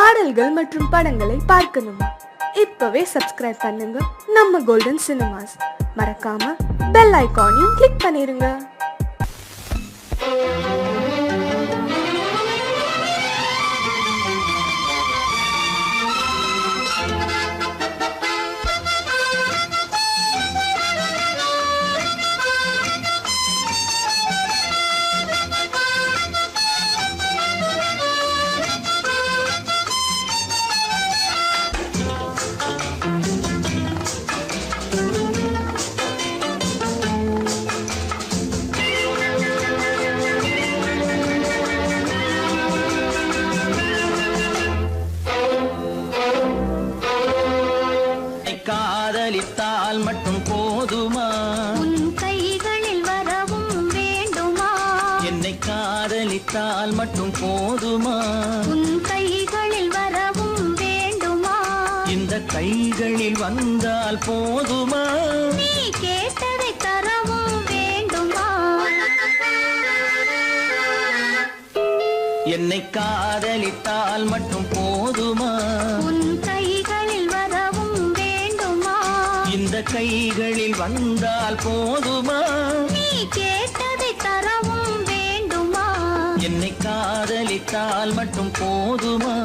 பாடல்கள் மற்றும் படங்களை பார்க்கணுமா? இப்பவே சப்ஸ்கிரைப் பண்ணுங்க நம்ம கோல்டன் சினிமாஸ். மறக்காம பெல் ஐகானையும் கிளிக் பண்ணிருங்க. காதலித்தால் மட்டும் போதுமா? உன் கைகளில் வரவும் வேண்டுமா? என்னை காதலித்தால் மட்டும் போதுமா? உன் கைகளில் வரவும் வேண்டுமா? இந்த கைகளில் வந்தால் போதுமா? நீ கேட்டதை தரவும் வேண்டுமா? என்னை காதலித்தால் மட்டும் போதுமா? உன் கைகளில் வரவும் வேண்டுமா? இந்த கைகளில் வந்தால் போதுமா? நீ கேட்டதை தரவும் வேண்டுமா? என்னை காதலித்தால் மட்டும் போதுமா?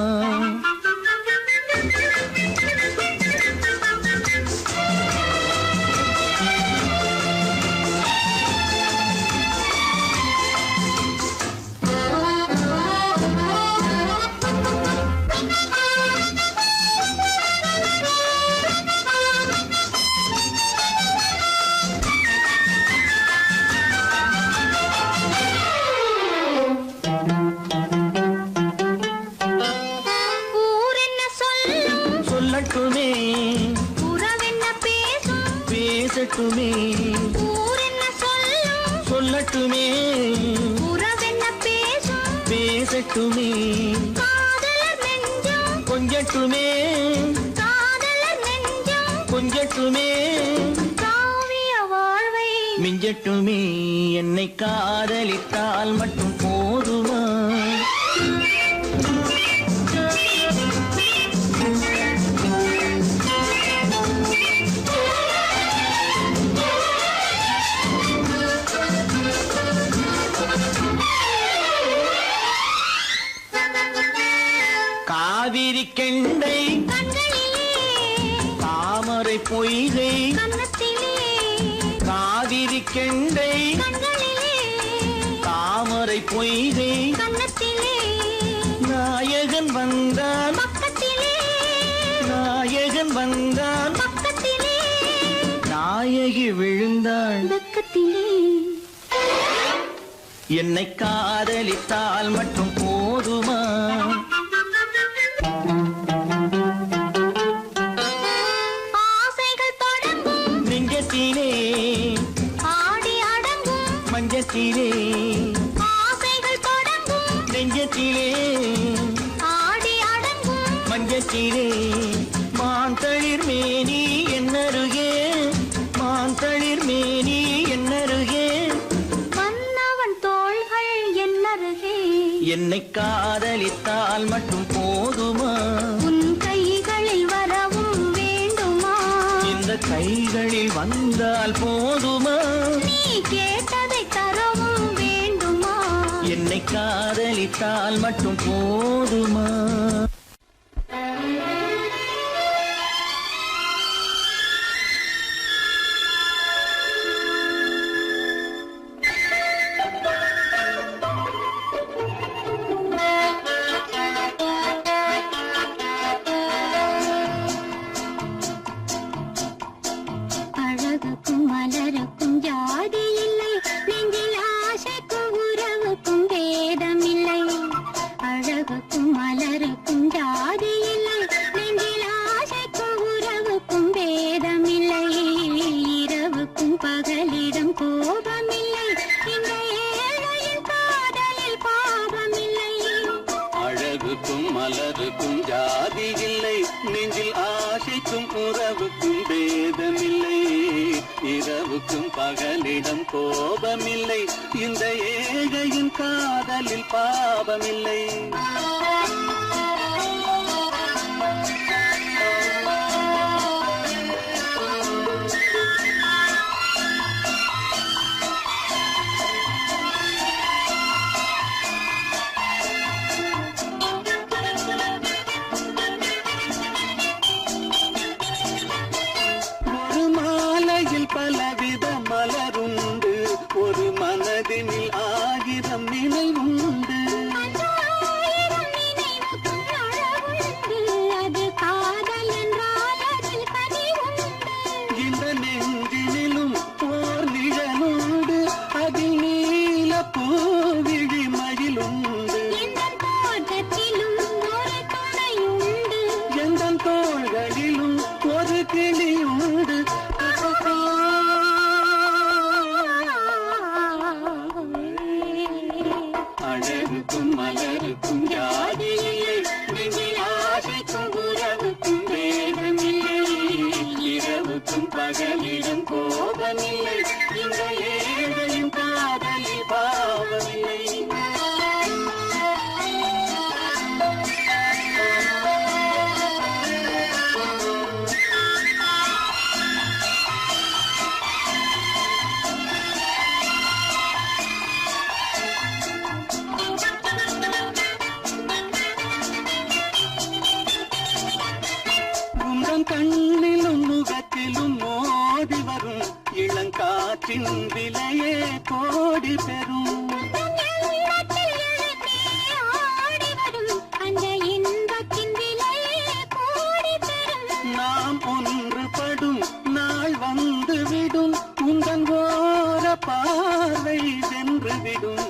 சொல்லட்டுமே, உறவென்ன பேசும் பேசட்டுமே. ஊரென்ன சொல்லும் சொல்லட்டுமே, உறவென்ன பேசும் பேசட்டுமே. காதலர் நெஞ்சம் கொஞ்சட்டுமே, காதலர் நெஞ்சம் கொஞ்சட்டுமே. காவிய வாழ்வை மிஞ்சட்டுமே. என்னை காதலித்தால் மட்டும் போதுமா? காவிரி கெண்டை கண்களிலே தாமரை பொய்கை கன்னத்திலே காவிரி கெண்டை கண்களிலே தாமரை பொய்கை கன்னத்திலே நாயகன் வந்தான் பக்கத்திலே நாயகன் வந்தான் பக்கத்திலே நாயகி விழுந்தாள் பக்கத்திலே. என்னை காதலித்தால் மட்டும் போதுமா? ஆசைகள் தொடங்கும் நெஞ்சத்திலே ஆடி அடங்கும் மஞ்சத்திலே ஆசைகள் தொடங்கும் நெஞ்சத்திலே ஆடி அடங்கும் மஞ்சத்திலே. மாந்தளிர் மேனி என்னருகே மாந்தளிர் மேனி என்னருகே மன்னவன் தோள்கள் என்னருகே. என்னை காதலித்தால் மட்டும் போதுமா? உன் கைகளில் வரவும் வேண்டுமா? இந்த கைகளில் வந்தால் போதுமா? நீ கேட்டதை தரவும் வேண்டுமா? என்னை காதலித்தால் மட்டும் போதுமா? அழகுக்கும் மலருக்கும் ஜாதி இல்லை, நெஞ்சில் ஆசைக்கும் உறவுக்கும் பேதமில்லை. அழகுக்கும் மலருக்கும் ஜாதி இல்லை, நெஞ்சில் ஆசைக்கும் உறவுக்கும் பேதமில்லை. இரவுக்கும் பகலிடம் கோபமில்லை, இந்த ஏழையின் காதலில் பாவமில்லை. அழகுக்கும் மலருக்கும் ஜாதி இல்லை, நெஞ்சில் ஆசைக்கும் உறவுக்கும் பேதமில்லை. இரவுக்கும் பகலிடம் கோபமில்லை, இந்த ஏழையின் காதலில் பாவமில்லை. உந்தன் கண்ணிலும் முகத்திலும் மோதி வரும் இளங்காற்றின் விலையே கோடி பெறும். நாம் ஒன்றுபடும் நாள் வந்துவிடும், உந்தன் ஓர பார்வை வென்றுவிடும்.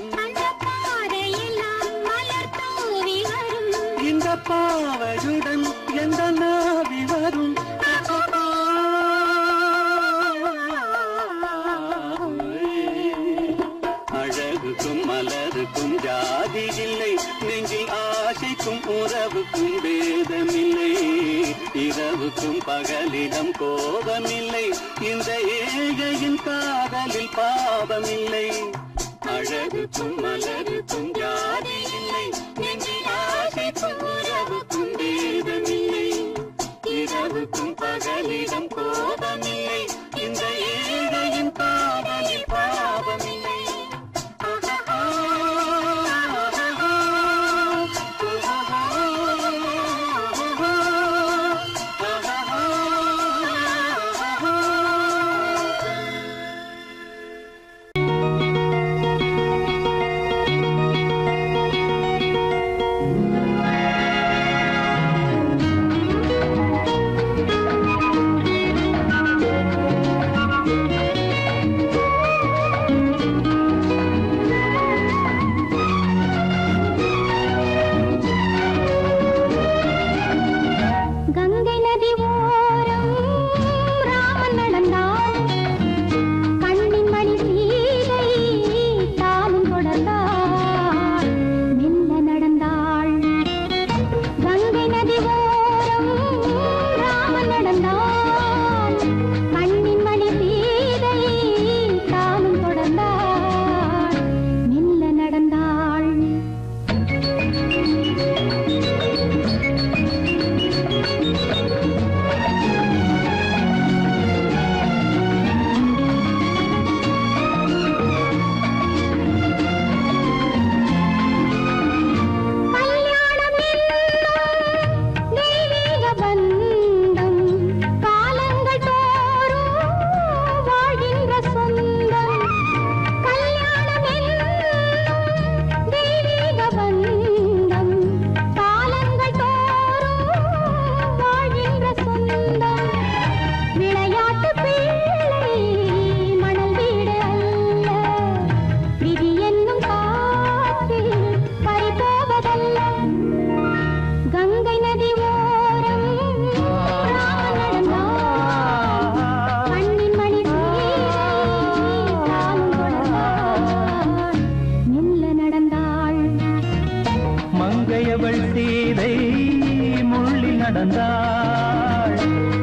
இந்த பாவையுடன் எந்த நாவி வரும். அழகுக்கும் மலருக்கும் ஜாதி இல்லை, நெஞ்சில் ஆசைக்கும் உறவுக்கும் பேதமில்லை. இரவுக்கும் பகலிடம் கோபமில்லை, இந்த ஏழையின் காதலில் பாவமில்லை. அழகுக்கும் மலருக்கும் ஜாதி இல்லை, நெஞ்சில் ஆசைக்கும் உறவுக்கும் பேதமில்லை. இரவுக்கும் பகலிடம் கோபமில்லை, இந்த ஏழையின் காதலில் பாவமில்லை.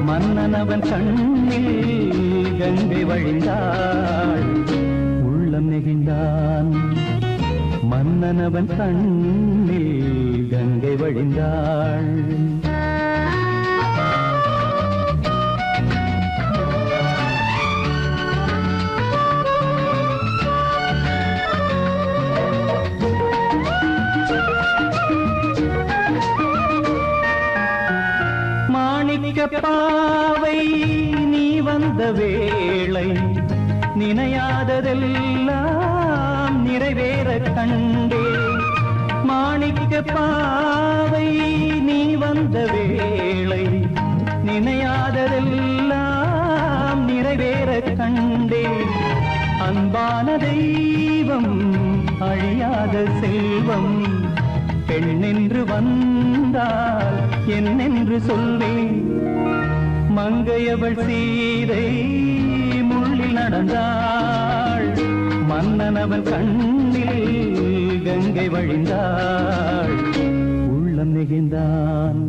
மன்னனவன் கண்ணில் கங்கை வழிந்தாள், உள்ளம் நெகிழ்ந்தான். மன்னனவன் கண்ணில் கங்கை வழிந்தாள். பாவை நீ வந்த வேளை நினையாததெல்லாம் நிறைவேற கண்டே. மாணிக்க பாவை நீ வந்த வேளை நினையாததெல்லாம் நிறைவேற கண்டே. அன்பான தெய்வம் அழியாத செல்வம் பெண்ணென்று வந்தால் என்னென்று சொல்வேன். மங்கையவள் சீதை முள்ளில் நடந்தாள், மன்னனவன் கண்ணில் கங்கை வழிந்தாள், உள்ளம் நெகிழ்ந்தான்.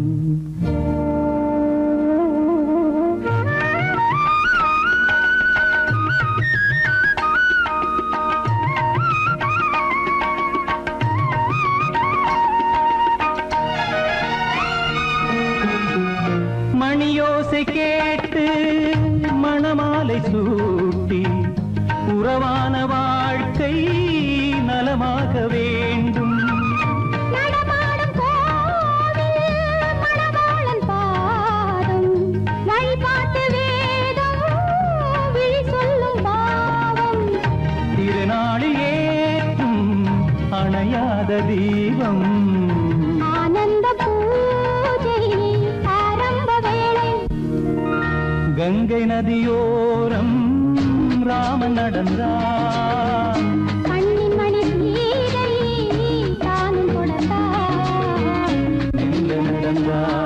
மணியோசை கேட்டு மணமாலை சூட்டி உறவான வாழ்க்கை நலமாக வேண்டும். நடமாடும் கோவில் மணவாளன் பாதம் கங்கை நதியோரம் ராமன் நடந்தார். கண்ணின் மணி நீரை தானும் கொடுத்தார். எங்க நடந்தார்.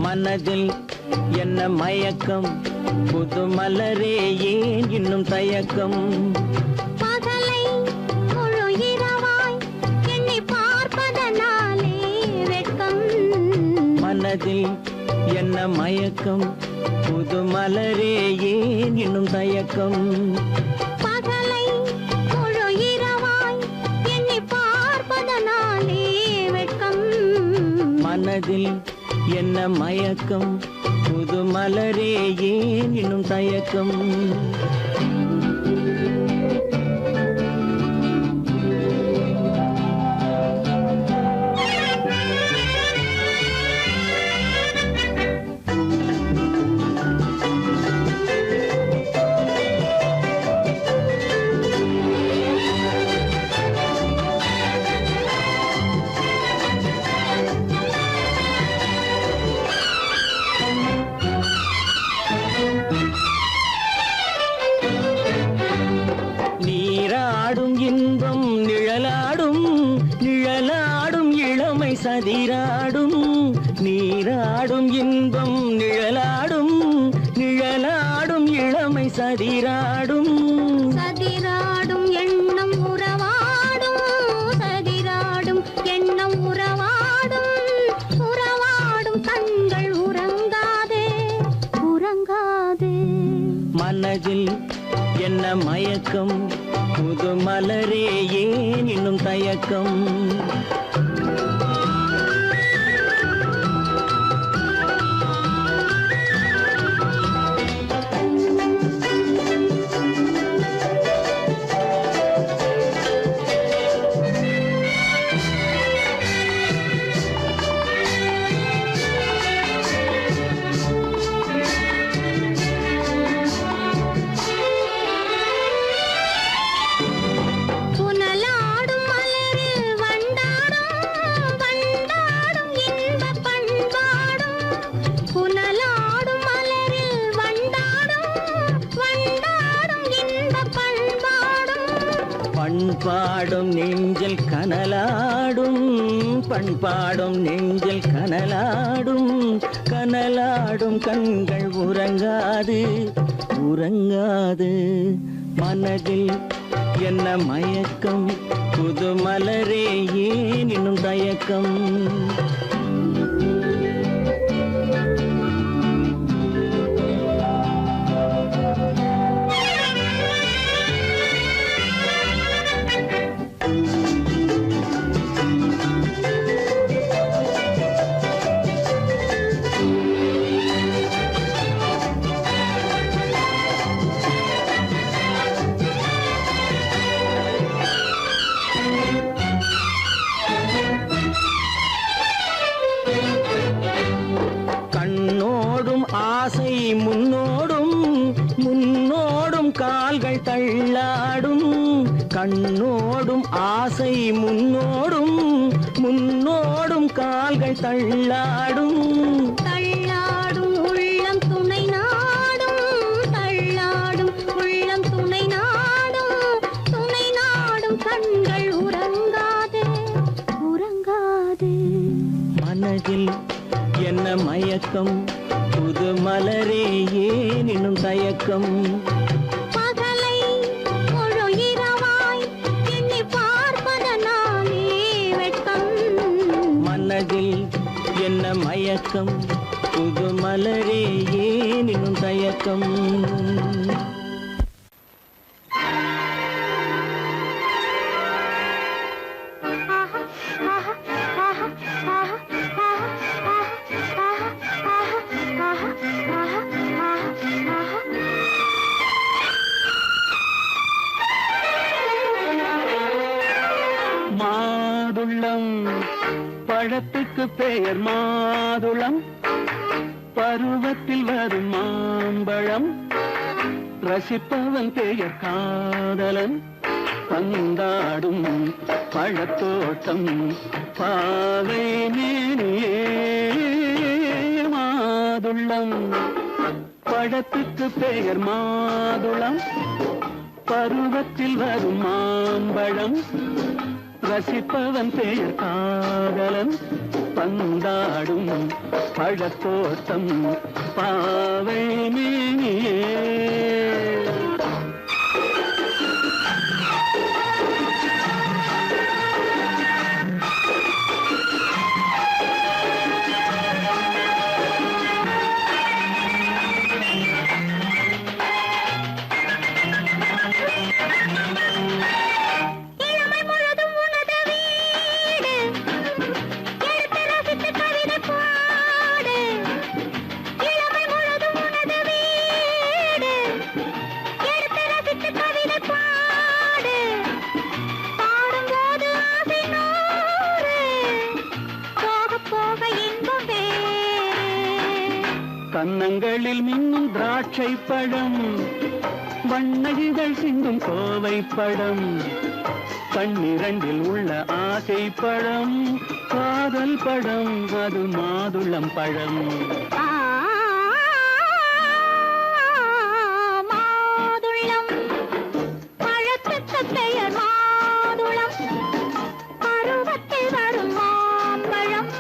மனதில் என்ன மயக்கம், புது மலரே ஏன் இன்னும் தயக்கம்? பகலை முழு இரவாய் எண்ணி பார்ப்பதனாலே வெட்கம். மனதில் என்ன மயக்கம், புது மலரே ஏன் இன்னும் தயக்கம்? பகலை முழு இரவாய் எண்ணி பார்ப்பதனாலே வெட்கம். மனதில் என்ன மயக்கம், புது மலரே ஏன் இன்னும் தயக்கம்? நீராடும் இன்பம் நிழலாடும், நிழலாடும் இளமை சதிராடும். நீராடும் இன்பம் நிழலாடும், நிழலாடும் இளமை சதிராடும். சதிராடும் எண்ணம் உறவாடும், சதிராடும் எண்ணம் உறவாடும். உறவாடும் கண்கள் உறங்காதே, உறங்காதே. மனதில் என்ன மயக்கம், புது மலரே ஏன் இன்னும் தயக்கம்? புனலாடும் மலரில் வண்டாடும், வண்டாடும் இன்பப் பண்பாடும். புனலாடும் மலரில் வண்டாடும், வண்டாடும் இன்பப் பண்பாடும். பண்பாடும் நெஞ்சில் கனலாடும், பண்பாடும் நெஞ்சில் கனலாடும். கனலாடும் கண்கள் உறங்காது, உறங்காது. மனதில் என்ன மயக்கம், புது மலரே ஏன் இன்னும் தயக்கம்? கண்ணோடும் ஆசை முன்னோடும், முன்னோடும் கால்கள் தள்ளாடும். கண்ணோடும் ஆசை முன்னோடும், முன்னோடும் கால்கள் தள்ளாடும். தள்ளாடும் உள்ளம் துணை நாடும், தள்ளாடும் உள்ளம் துணை நாடும். துணை நாடும் கண்கள் உறங்காதே, உறங்காதே. மனதில் என்ன மயக்கம் புது மலரே ஏன் இன்னும் தயக்கம் பகலை முழு இரவாய் எண்ணி பார்ப்பதனாலே வெட்கம் மனதில் என்ன மயக்கம் புது மலரே ஏன் இன்னும் தயக்கம் மாதுளம் பழத்துக்கு பெயர் மாதுளம் பருவத்தில் வரும் மாம்பழம் ரசிப்பவன் பெயர் காதலன் பந்தாடும் பழத்தோட்டம் பாவை மேனியே மாதுளம் பழத்துக்கு பெயர் மாதுளம் பருவத்தில் வரும் மாம்பழம் ரசிப்பவன் பெயர் காதலன் பந்தாடும் பழத்தோட்டம் பாவை மேனியே இளமை முழுதும் உனது வீடு எடுத்து ரசித்து கவிதை பாடு இளமை முழுதும் உனது வீடு எடுத்து ரசித்து கவிதை பாடு பாடும்போது ஆசை நூறு போக போக இன்பம் வேறு கன்னங்களில் மின்னும் திராட்சை பழம் வண்ணகிகள் சிந்தும் கோவை பழம் கண்ணிரண்டில் உள்ள ஆசை பழம் காதல் பழம் அது மாதுளம் பழம் மாதுளம் பழத்துக்கு பெயர் மாதுளம் பருவத்தில் வரும் மாம்பழம்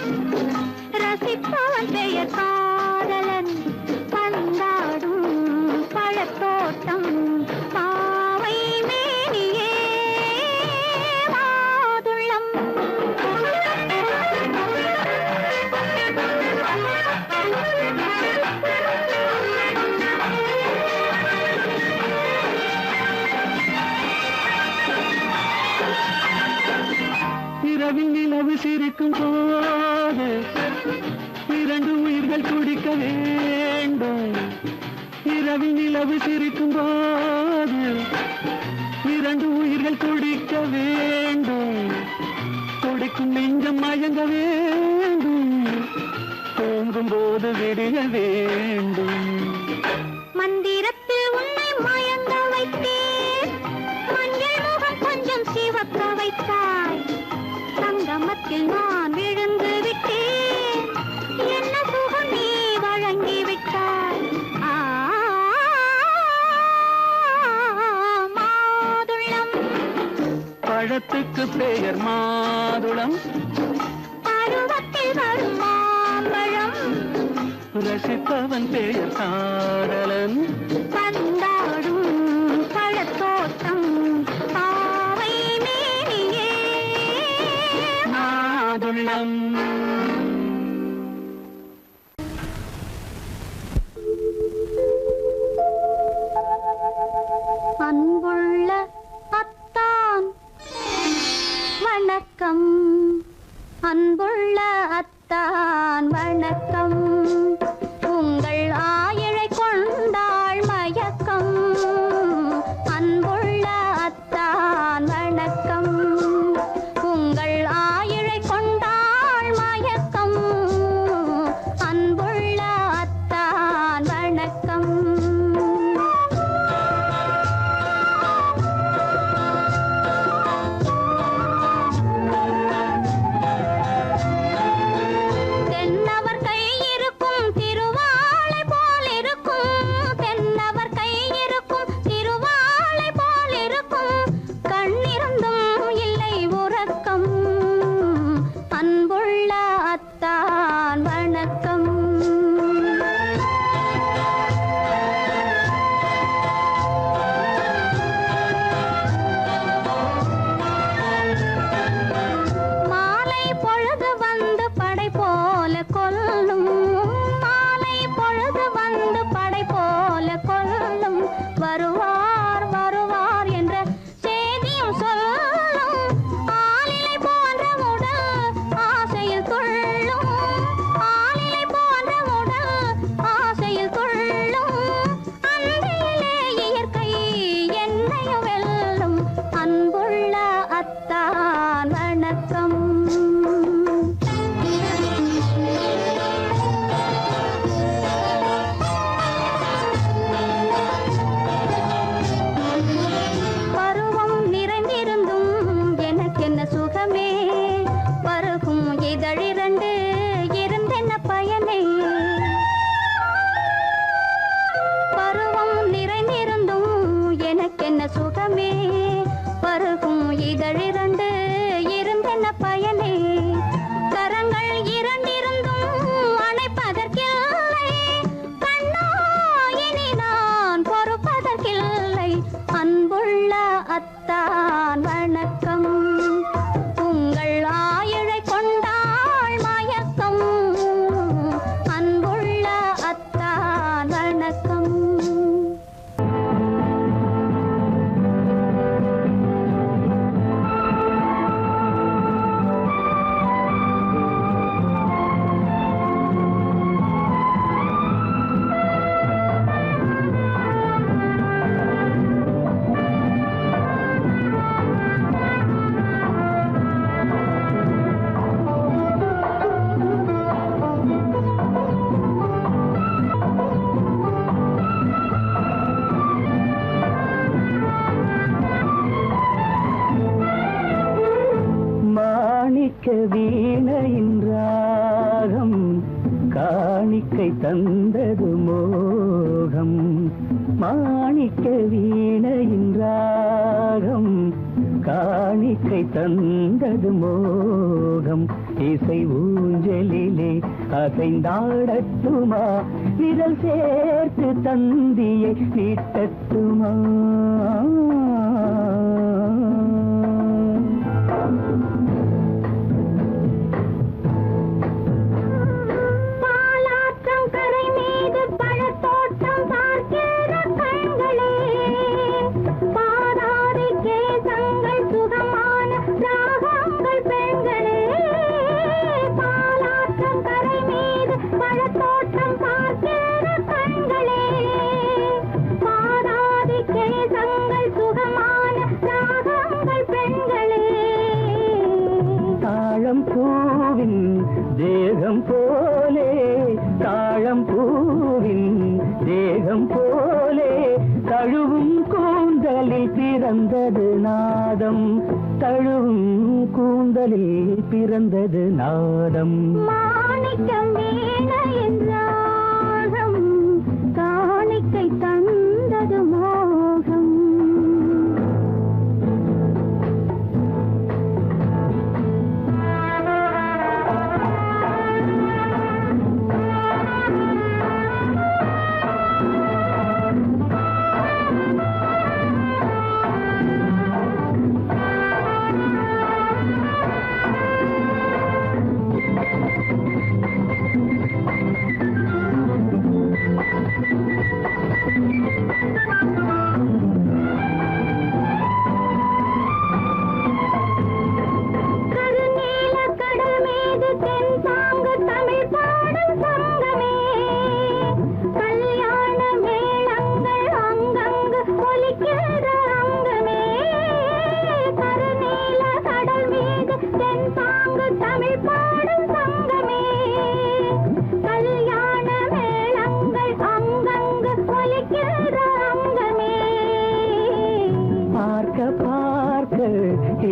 ரசிப்பவன் பெயர் காதலன் பந்தாடும் பழத்தோட்டம் பாவை மேனியே மாதுளம் இரவில் நிலவு சிரிக்கும் போது இரண்டு உயிர்கள் துடிக்க வேண்டும் இரவில் நிலவு சிரிக்கும் போது இரண்டு உயிர்கள் துடிக்க வேண்டும் துடிக்கும் நெஞ்சம் மயங்க வேண்டும் தூங்கும் போது விடிய வேண்டும் மந்திரத்தில் உன்னை மயங்க வைத்தேன் மஞ்சள் முகம் கொஞ்சம் சிவக்க வைத்தாய் சங்கமத்தில் நான் விழுந்து விட்டேன் என்ன சுகம் நீ வழங்கி விட்டாய் மாதுளம் பழத்துக்கு பெயர் மாதுளம் பருவத்தில் வரும் மாம்பழம் ரசிப்பவன் பெயர் காதலன் பந்தாடும் பழத்தோட்டம் பாவை மேனியே மாதுளம் அன்புள்ள அத்தான் வணக்கம் அன்புள்ள அத்தான் வணக்கம் உங்கள் ஆயிழை கொண்டாள் மயக்கம் அன்புள்ள அத்தான் வணக்கம் உங்கள் ஆயிழை கொண்டாள் மயக்கம் அன்புள்ள அத்தான் வணக்கம் தென்னவர் கை இருக்கும் வீணையின் ராகம் காணிக்கை தந்தது மோகம் மாணிக்க வீணையின் ராகம் காணிக்கை தந்தது மோகம் இசை ஊஞ்சலிலே அசைந்தாடட்டுமா விரல் சேர்த்து தந்தியை நீட்டட்டுமா தேகம் போலே தாழம் பூவின் தேகம் போலே தழுவும் கூந்தலில் பிறந்தது நாதம் தழுவும் கூந்தலில் பிறந்தது நாதம் மாணிக்கம் வீணையின் ராகம் காணிக்கை தந்தது மோகம்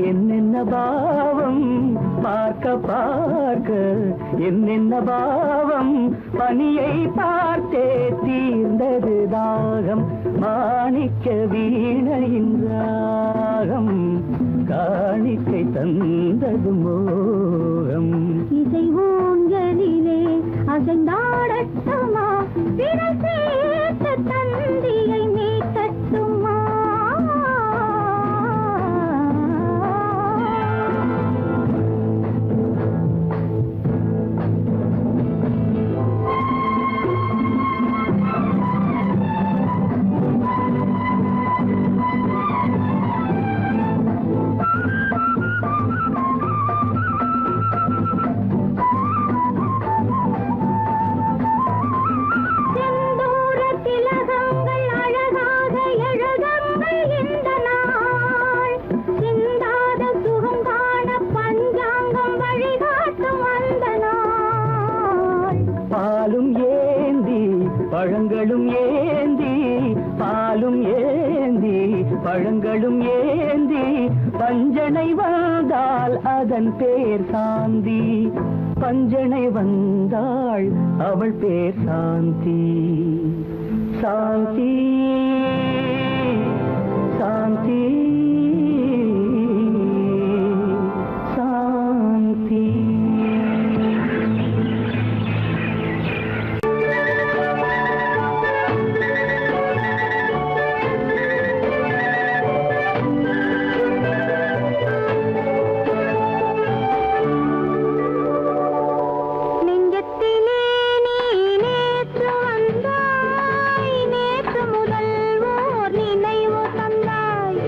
என்னென்ன பாவம் பார்க்க பார்க்க என்னென்ன பாவம் பனியை பார்த்தே தீர்ந்தது தாகம் மாணிக்க வீணையின் ராகம் காணிக்கை தந்தது மோகம் இசை ஊஞ்சலிலே அசைந்தாடட்டுமா விரல் சேர்த்து தந்தியை மீட்டட்டுமா பழங்களும் ஏந்தி பாலும் ஏந்தி பழங்களும் ஏந்தி பஞ்சனை வந்தால் அதன் பேர் சாந்தி பஞ்சனை வந்தாள் அவள் பேர் சாந்தி சாந்தி சாந்தி சாந்தி நேற்று முதல் ஓர் நினைவு தந்தாய்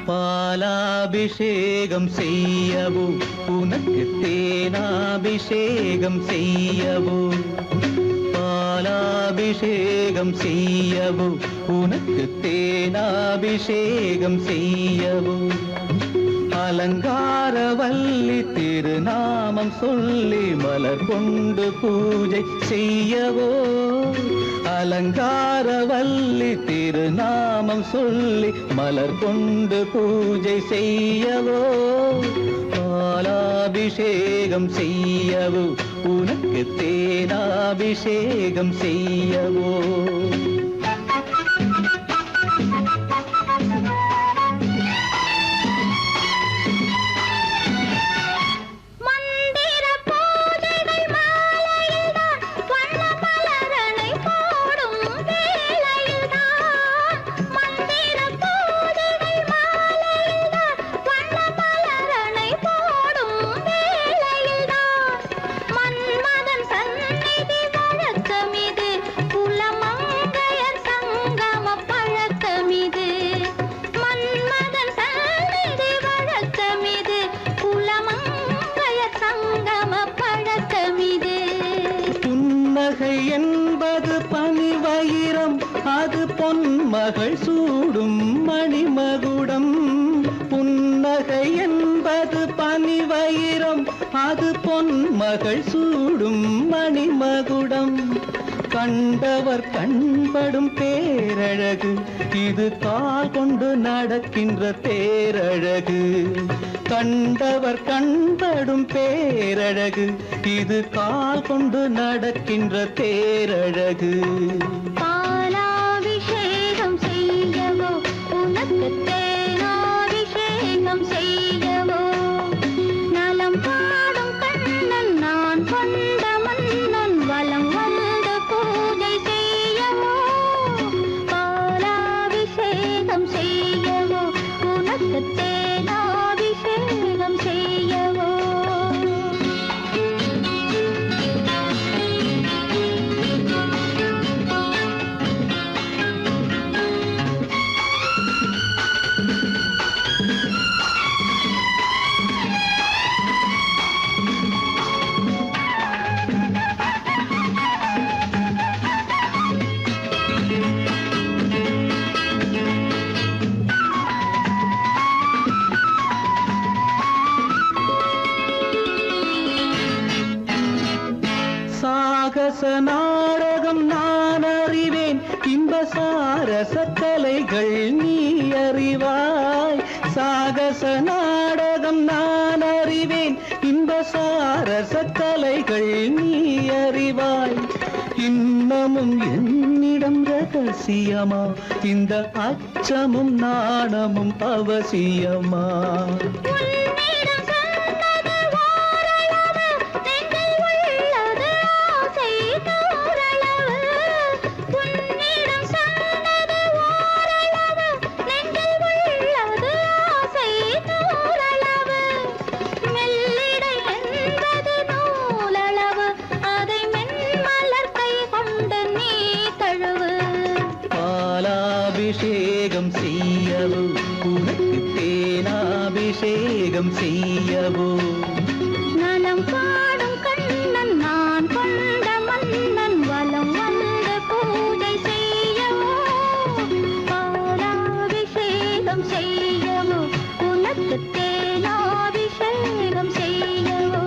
பாலாபிஷேகம் செய்யவோ உனக்கு தேனாபிஷேகம் செய்யவோ பாலாபிஷேகம் செய்யவோ உனக்கு தேனாபிஷேகம் செய்யவோ அலங்காரவல்லி திருநாமம் சொல்லி மலர் கொண்டு பூஜை செய்யவோ அலங்காரவல்லி திருநாமம் சொல்லி மலர் கொண்டு பூஜை செய்யவோ பாலாபிஷேகம் செய்யவோ உனக்கு தேனாபிஷேகம் செய்யவோ என்பது பனிவயிரம் அது பொன்மகள் சூடும் மணிமகுடம் புன்னகை என்பது பனிவயிரம் அது பொன்மகள் சூடும் மணிமகுடம் கண்டவர் கண்படும் பேரழகு இது கால் கொண்டு நடக்கின்ற தேரழகு கண்டவர் கண்படும் பேரழகு இது கால் கொண்டு நடக்கின்ற தேரழகு பாலாபிஷேகம் செய்யவோ உனக்கு தேனாபிஷேகம் செய்யவோ நலம் பாடும் கண்ணன் நான் கொண்ட மன்னன் வலம் வந்து பூஜை செய்யவோ பாலாபிஷேகம் செய்யவோ உனக்கு தேனாபிஷேகம் செய்யவோ சாகச நாடகம் நான் அறிவேன் இன்ப சாரச கலைகள் நீ அறிவாய் சாகச நாடகம் நான் அறிவேன் இன்ப சாரச கலைகள் நீ அறிவாய் இன்னமும் என்னிடம் ரகசியமா இந்த அச்சமும் நாணமும் அவசியமா பாலாபிஷேகம் செய்யவோ உனக்கு தேனாபிஷேகம் செய்யவோ நலம் பாடும் கண்ணன் நான் கொண்ட மன்னன் வலம் வந்து பூஜை செய்யவோ பாலாபிஷேகம் செய்யவோ உனக்கு தேனாபிஷேகம் செய்யவோ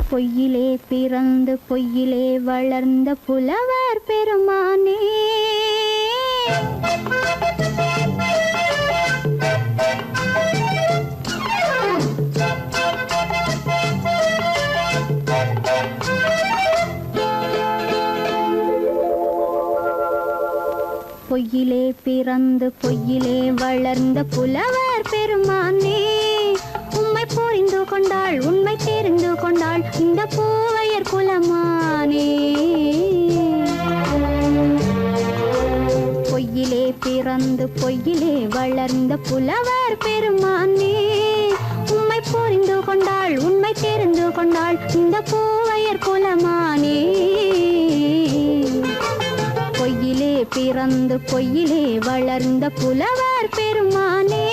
பொய்யிலே பிறந்து பொய்யிலே வளர்ந்த புலவர் பெருமானே பொய்யிலே பிறந்து பொய்யிலே வளர்ந்த புலவர் பெருமானே உம்மை புரிந்து கொண்டாள் உண்மை தெரிந்து கொண்டாள் இந்த பூவையர் குலமானே பொய்யிலே பிறந்து பொய்யிலே வளர்ந்த புலவர் பெருமானே உம்மை புரிந்து கொண்டாள் உண்மை தெரிந்து கொண்டாள் இந்த பூவையர் குலமானே பிறந்து பொய்யிலே வளர்ந்த புலவர் பெருமானே.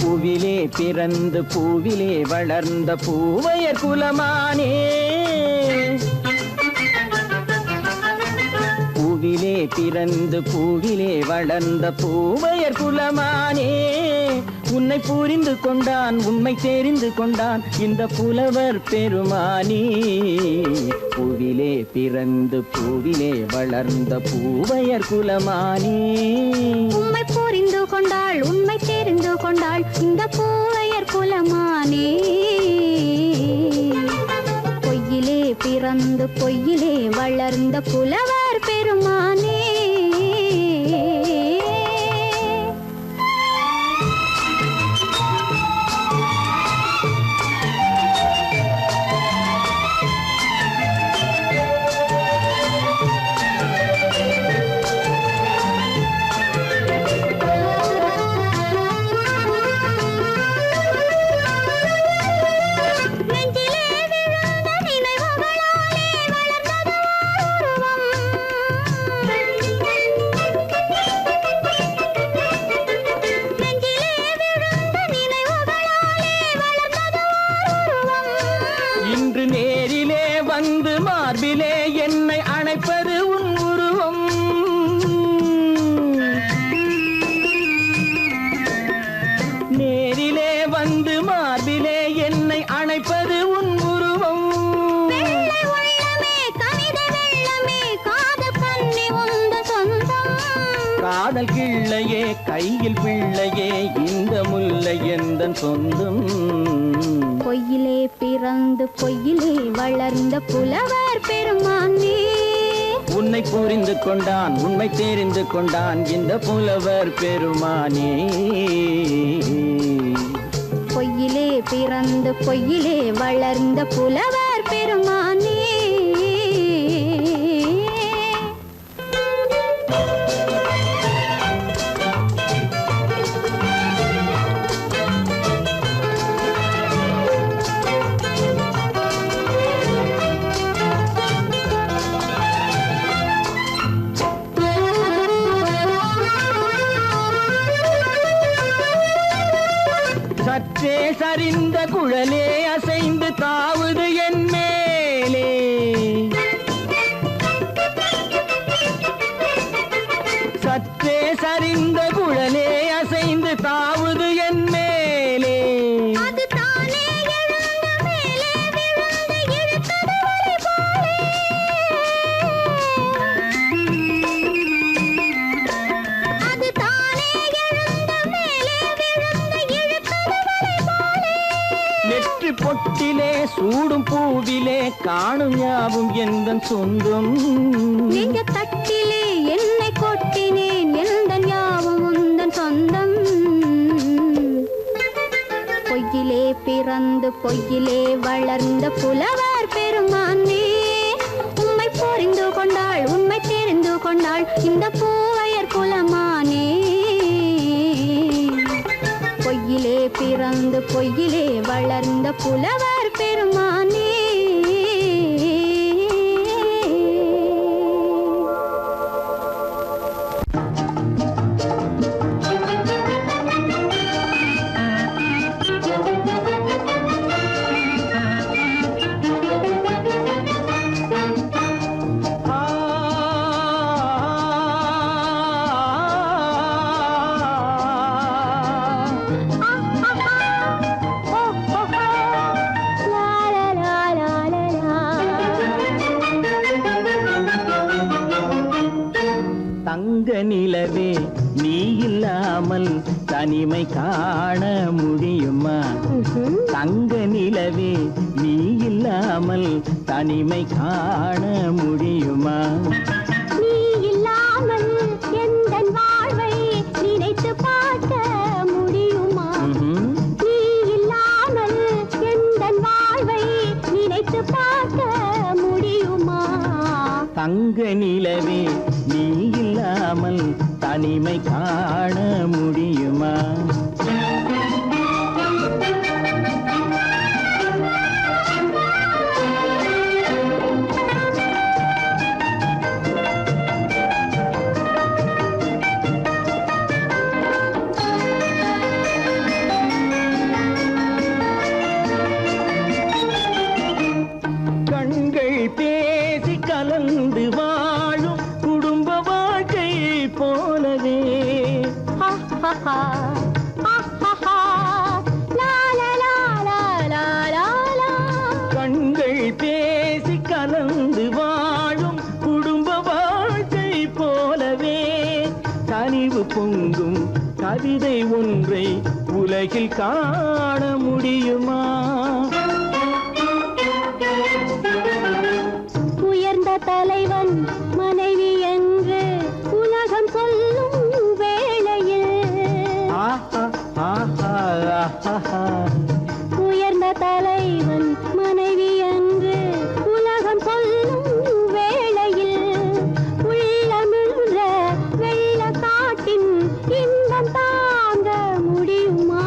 பூவிலே பிறந்து பூவிலே வளர்ந்த பூவையர் குலமானே. பூவிலே பிறந்து பூவிலே வளர்ந்த பூவையர் குலமானே. உன்னை புரிந்து கொண்டான் உண்மை தெரிந்து கொண்டான் இந்த புலவர் பெருமானே. பூவிலே பிறந்து பூவிலே வளர்ந்த பூவையர் குலமானே. உண்மை புரிந்து கொண்டாள் உண்மை தெரிந்து கொண்டாள் இந்த பூவையர் குலமானே. பொய்யிலே பிறந்து பொய்யிலே வளர்ந்த புலவர் பெருமானே. இன்று நேரிலே வந்து மார்பிலே என்னை அணைப்பது உன் உருவம். நேரிலே வந்து மார்பிலே என்னை அணைப்பது உன் உருவம். வெள்ளை உள்ளமே கவிதை வெள்ளமே காதல் கண்ணி உந்த சொந்தம். காதல் கிள்ளையே கையில் பிள்ளையே இந்த முல்லை எந்தன் சொந்தம். பொய்யிலே பிறந்து பொய்யிலே வளர்ந்த புலவர் பெருமானே. உன்னை புரிந்து கொண்டான் உண்மை தெரிந்து கொண்டான் இந்த புலவர் பெருமானே. பொய்யிலே பிறந்து பொய்யிலே வளர்ந்த புலவர் பெருமானே. சற்றே சரிந்த குழலே அசைந்து தாவுது என் மேலே. சற்றே சரிந்த குழலே அசைந்து தாவுது என் மேலே. அது தானே எழுந்த மேலே விழுந்து இழுத்தது வழி போலே. அது தானே எழுந்த மேலே விழுந்து இழுத்தது வழி போலே. நெற்றி பொட்டிலே சூடும் பூவிலே காணும் யாவும் எந்தன் சொந்தம். நெஞ்ச தட்டிலே என்னை கொட்டினேன் எந்தன் யாவும் உந்தன் சொந்தம். பொய்யிலே பிறந்து பொய்யிலே வளர்ந்த புலவர் பெருமானே. உண்மை புரிந்து கொண்டாள் உண்மை தெரிந்து கொண்டாள் இந்த பூவையர் குலமானே. பொய்யிலே பிறந்து பொய்யிலே வளர்ந்த புலவர் பெருமானே. தங்க நிலவே நீ இல்லாமல் தனிமை காண முடியுமா? தங்க நிலவே நீ இல்லாமல் தனிமை காண முடியுமா? நீ இல்லாமல் எந்தன் வாழ்வை நினைத்து பார்க்க முடியுமா? நீ இல்லாமல் எந்தன் வாழ்வை நினைத்து பார்க்க முடியுமா? தங்க நிலவே நீ இல்லாமல் தனிமை காண முடியுமா? கவிதை ஒன்றை உலகில் காண முடியுமா? உயர்ந்த தலைவன் மனைவி என்று உலகம் சொல்லும் வேளையில் உயர்ந்த தலைவன் மனைவி என்று உலகம் சொல்லும் வேளையில் உள்ளமிழ்ற வெள்ள காட்டின் இன்பம் தாங்க முடியுமா?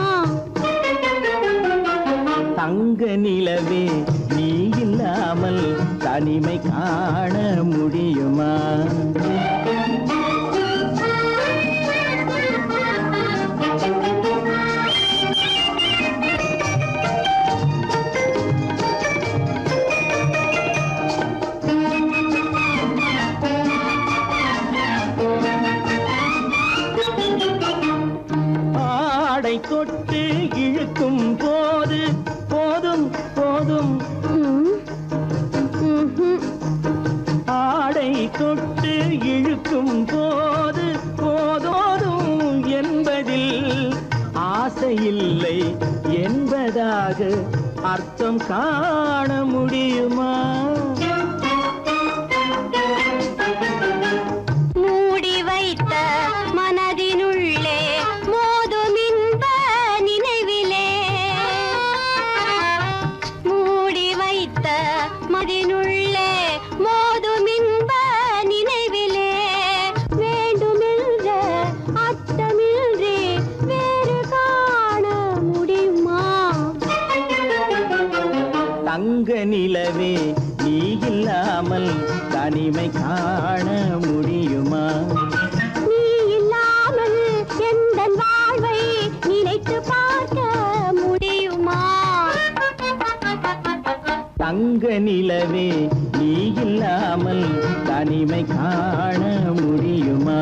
தங்க நிலவே நீ இல்லாமல் தனிமை காண முடியுமா? ஆடை தொட்டு இழுக்கும் போது போதும் போதும், ஆடை தொட்டு இழுக்கும் போது போதோதும் என்பதில் ஆசையில்லை என்பதாக அர்த்தம் காண முடியுமா? மூடி வைத்த மனதினுள்ளே மோதும் இன்ப நினைவிலே, மூடி வைத்த மனதினுள்ளே மோதும் இன்ப நினைவிலே வேண்டுமென்ற அர்த்தமின்றி வேறு காண முடியுமா? தங்க நிலவே நீ இல்லாமல் தனிமை காண முடியுமா? நீ இல்லாமல் எந்தன் வாழ்வை நினைத்து பார்க்க முடியுமா? தங்க நிலவே நீ இல்லாமல் தனிமை காண முடியுமா?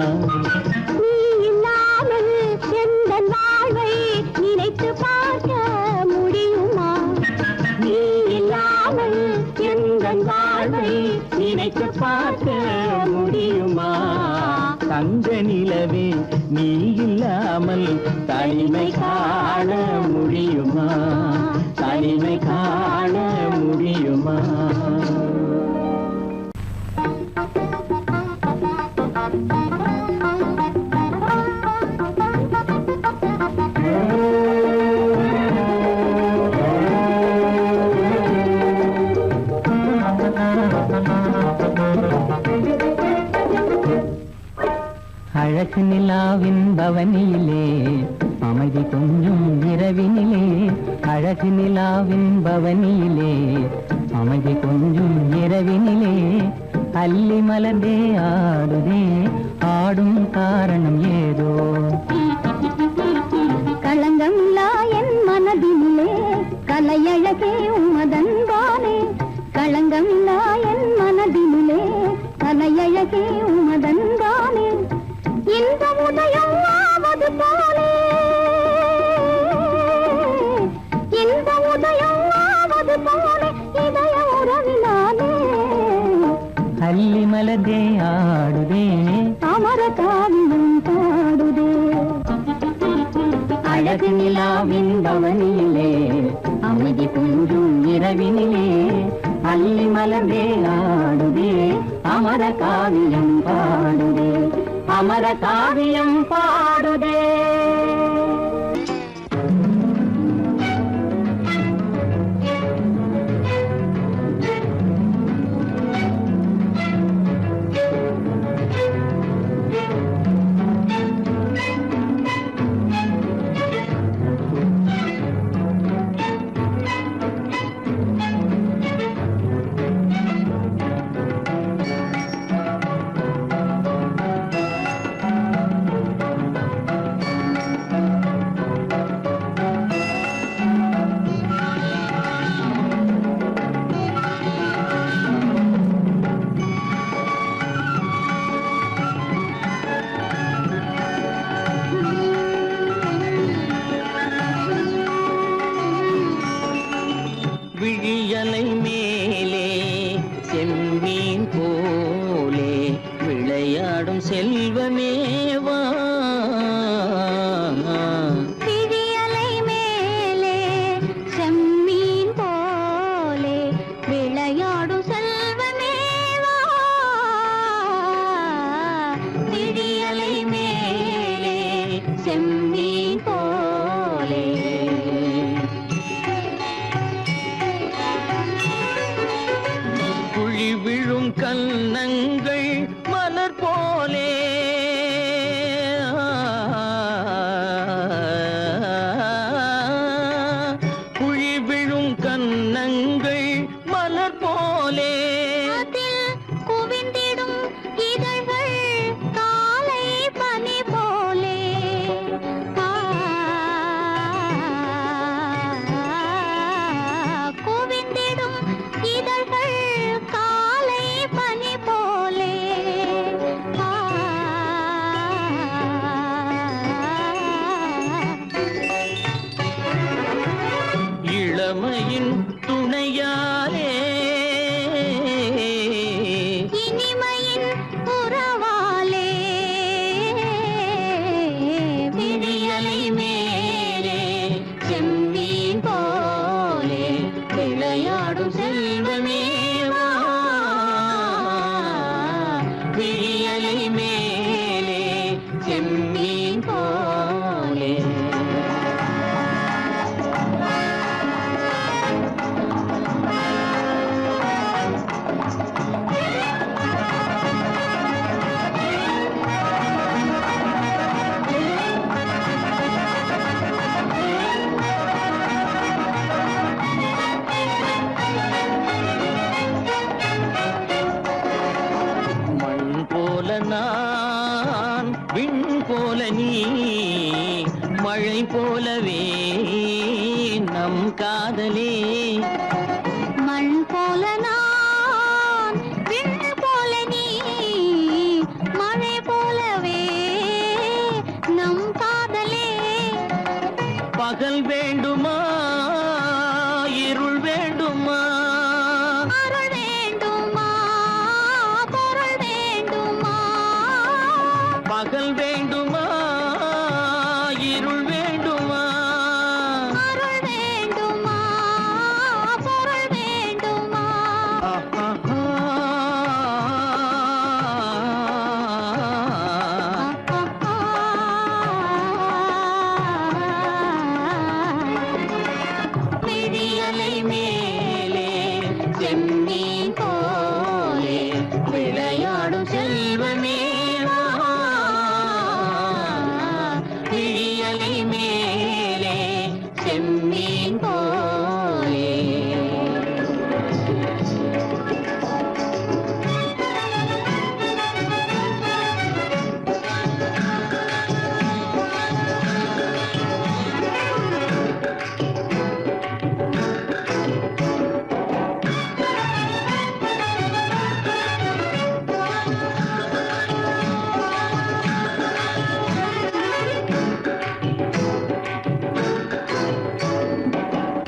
நீ இல்லாமல் எந்தன் வாழ்வை நினைத்து பார்க்க முடியுமா? நீ இல்லாமல் எந்தன் வாழ்வை நினைத்து பார்க்க முடியுமா? தங்க நிலவே நீ இல்லாமல் தனிமை காண முடியுமா? தனிமை காண முடியுமா? அழகு நிலாவின் பவனியிலே அமைதி கொஞ்சம் இரவினிலே, அழகு நிலாவின் பவனியிலே அமைதி கொஞ்சம் இரவினிலே, அல்லி மலர்ந்தே ஆடுதே ஆடும் காரணம் ஏதோ. களங்கமில்லா என் மனதினிலே கலையழகே உமதன்பானே, களங்கமில்லா என் மனதினிலே கலையழகே உமதன்பானே, இந்த உதயம் ஆவது போலே, இந்த உதயம் ஆவது போலே இதய உறவினாலே, அல்லி மலர்ந்தே ஆடுதே அமர காவியம் பாடுதே. அழகு நிலாவின் பவனியிலே அமைதி கொஞ்சம் இரவினிலே, அல்லி மலர்ந்தே ஆடுதே அமர காவியம் பாடுதே, அமர காவியம் பாடுதே. போலே. குழி விழும் கன்னங்கள் மலர் போலே. குழி விழும் கன்னங்கள் மலர் போலே. குவிந்திடும் இதழ்கள் காலை பனி போலே. குவிந்திடும் இதழ்கள் காலை பனி போலே. இளமையின் துணையாலே இனிமையின் உறவாலே. விழியலை மேலே செம்மீன் போலே விளையாடும் செல்வமேவா. விழியலை மேலே செம்மீன் போலே. மண் போல நான் விண் போல நீ மழை போலவே நம் காதலே. மண் போல நான் விண் போல நீ மழை போலவே நம் காதலே. பகல் வேண்டுமா இருள் வேண்டுமா. அருள் வேண்டுமா பொருள் வேண்டுமா. பகல் வேண்டுமா இருள் வேண்டுமா. அருள் வேண்டுமா பொருள் வேண்டுமா. விழியலை மேலே செம்மீன் போலே விளையாடும் செல்வமேவா. விழியலை மேலே செம்மீன் போலே.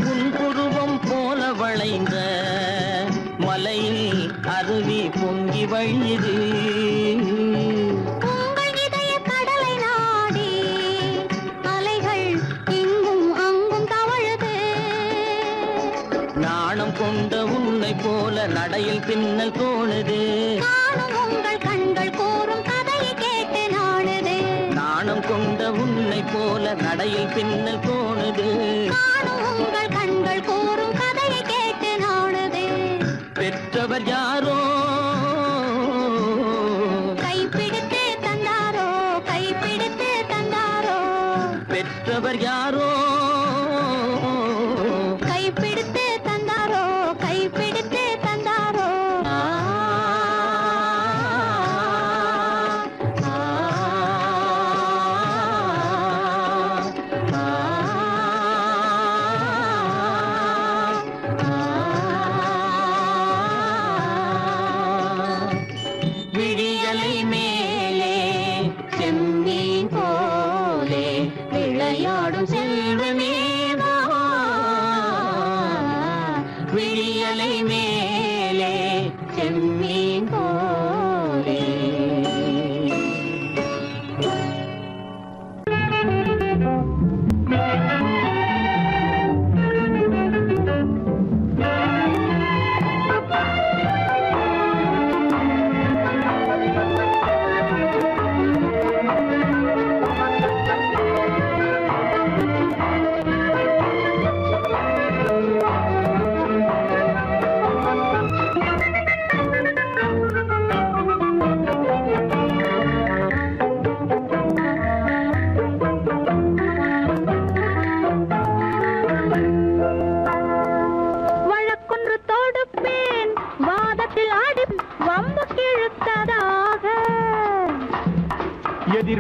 புன்புருவம் போல வளைந்த மலையில் அருவி பொங்கி வழியுது. உங்கள் இதய கடலை நாடி அலைகள் இங்கும் அங்கும் தவழுது. நாணம் கொண்ட உன்னை போல நடையில் பின்னல் தோணுது. காணும் உங்கள் கண்கள் கூறும் கதையை கேட்டு நாடுது. நாணம் கொண்ட உன்னை போல நடையில் பின்னல் தோணுது. காணும் உங்கள் கண்கள் கூறும் கதையை கேட்டு நாடுது. பெற்றவர் யாரோ கைப்பிடித்து தந்தாரோ கைப்பிடித்து தந்தாரோ. பெற்றவர் யாரோ கைப்பிடித்து தந்தாரோ கைப்பிடித்து தந்தாரோ. விழியலை மேலே செம்மீன் போலே விளையாடும் செல்வமேவா. விழியலை மேலே செம்மீன் போலே.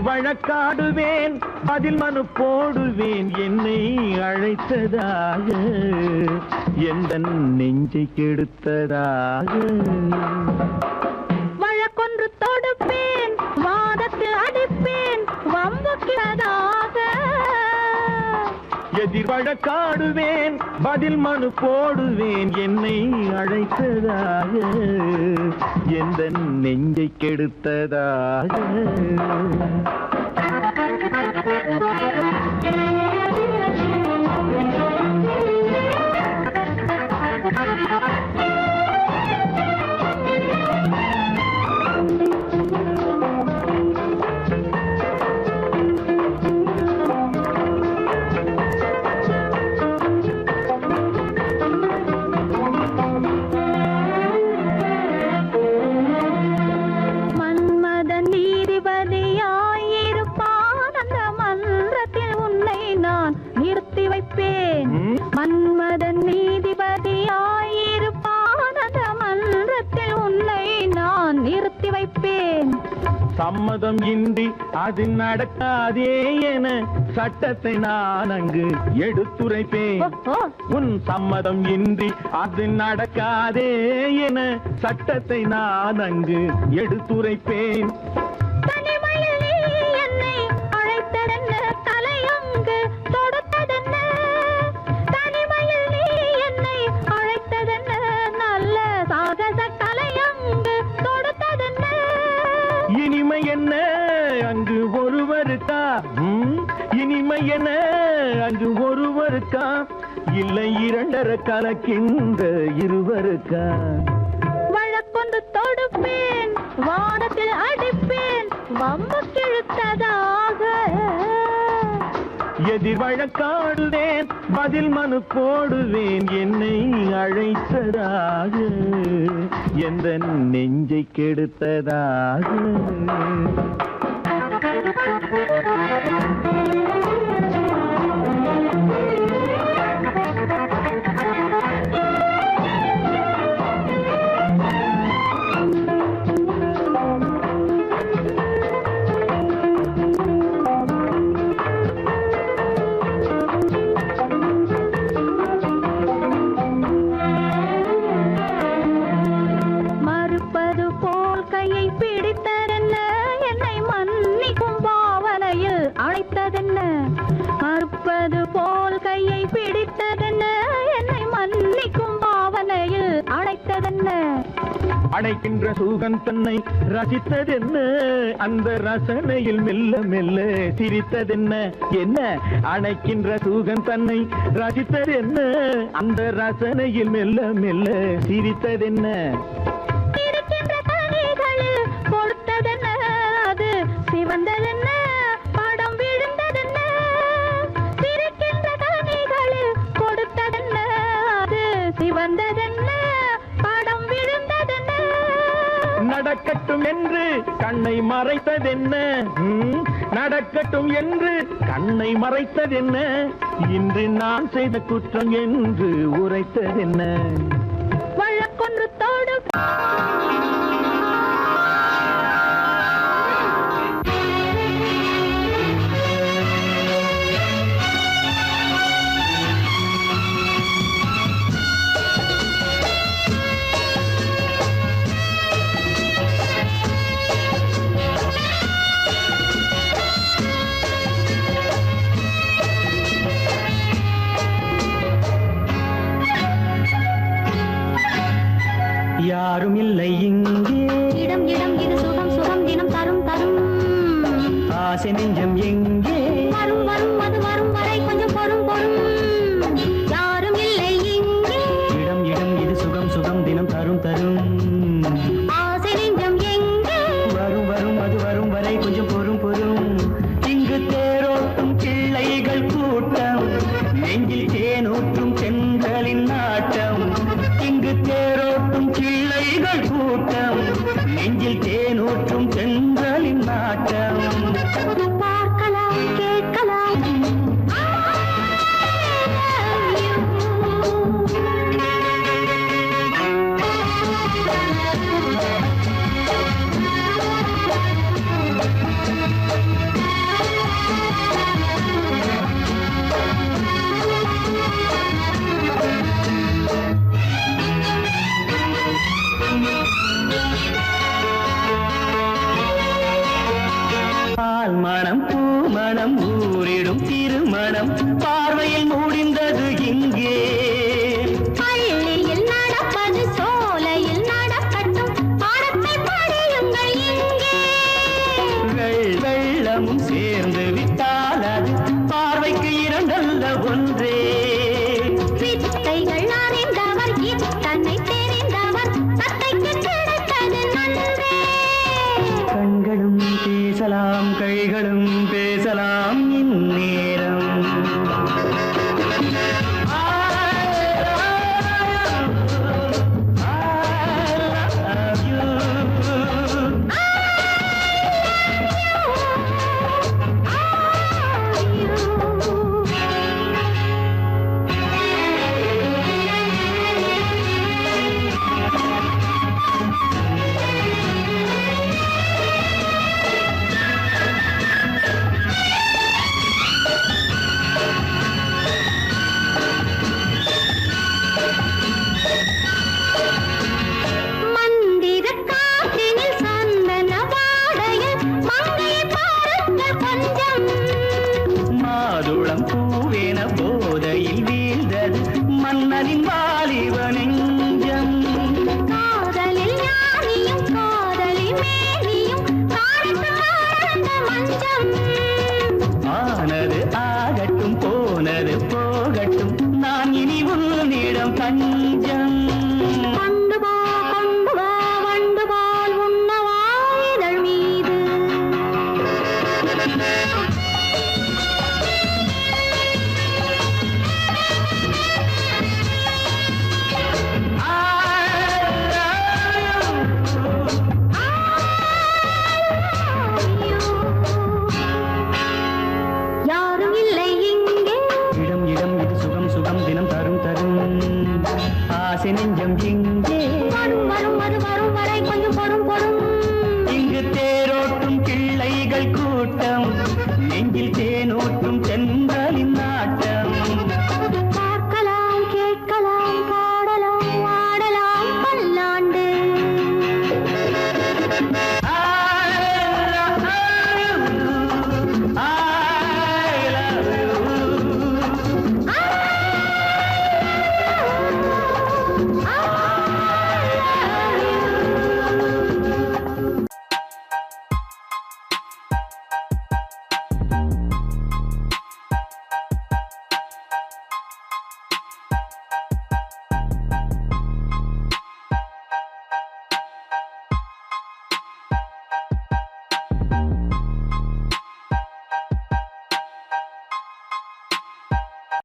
எதிர் வழக்காடுவேன் அதில் மனு போடுவேன் என்னை அழைத்ததாக எந்த நெஞ்சை கெடுத்ததாக வழக்கொன்று தொடுப்பேன் வாதத்தில் அடிப்பேன் வம்புக்கிறதாக எதிர் வழக்காடுவேன் பதில் மனு போடுவேன் என்னை அழைத்ததாக எந்த நெஞ்சை கெடுத்ததாக மன்மதன் நீதிபதியாயிருப்பான் அந்த மன்றத்தில் உன்னை நான் நிறுத்தி வைப்பேன் சம்மதம் இன்றி அது நடக்காதே என சட்டத்தை நான் அங்கு எடுத்துரைப்பேன் உன் சம்மதம் இன்றி அது நடக்காதே என சட்டத்தை நான் அங்கு எடுத்துரைப்பேன் இனிமை என்ன அங்கு ஒருவருக்கா இனிமை என்ன அங்கு ஒருவருக்கா இல்லை இரண்டரை கலக்கின்ற இருவருக்கா வழக்கொண்டு தொடுப்பேன் வானத்தில் அடிப்பேன் வம்பு கிழுத்ததாக எதிர் வழக்காடுவேன் பதில் மனு போடுவேன் என்னை அழைத்ததாக எந்த நெஞ்சை கெடுத்ததாக மறுப்பது போல் கையை பிடித்ததென்ன என்னை மன்னிக்கும் பாவனையில் அழைத்ததென்ன அடைக்கின்ற சுகம் தன்னை ரசித்ததென்ன அந்த ரசனையில் மெல்ல மெல்ல சிரித்ததென்ன என்ன அடைக்கின்ற சுகம் தன்னை ரசித்ததென்ன அந்த ரசனையில் மெல்ல மெல்ல சிரித்ததென்ன இருக்கின்ற கனிகளில் கொடுத்ததென்ன அது சிவந்ததென்ன படம் விழுந்ததென்ன இருக்கின்ற கனிகளில் கொடுத்ததென்ன அது சிவந்ததென்ன படம் விழுந்ததென்ன நடக்கட்டும் என்று கண்ணை மறைத்ததென்ன நடக்கட்டும் என்று கண்ணை மறைத்ததென்ன இன்று நான் செய்த குற்றம் என்று உரைத்ததென்ன வழக்கொன்று தோடு யாரும் இல்லை இங்கே இடம் இடம் இது சுகம் சுகம் தினம் தரும் தரும் ஆசை நெஞ்சம் எங்கே வரும் வரும் அது வரும் வரை கொஞ்சம் பொறும் பொறும் யாரும் இல்லை இங்கே இடம் இடம் இது சுகம் சுகம் தினம் தரும் தரும் ஆசை நெஞ்சம் எங்கே வரும் வரும் அது வரும் வரை கொஞ்சம் பொறும் பொறும் இங்கு தேரோட்டும் கிள்ளைகள் கூட்டம் நெஞ்சில் தேனூற்றும் சென்றலின் நாட்டம் இங்கு தேரோட்டும் கிள்ளைகள் கூட்டம் நெஞ்சில் தேனூற்றும் சென்றலின் நாட்டம் பார்க்கலாம் கேட்கலாம் தினம் தினம் தரும் தரும் ஆசை நெஞ்சம் இங்கு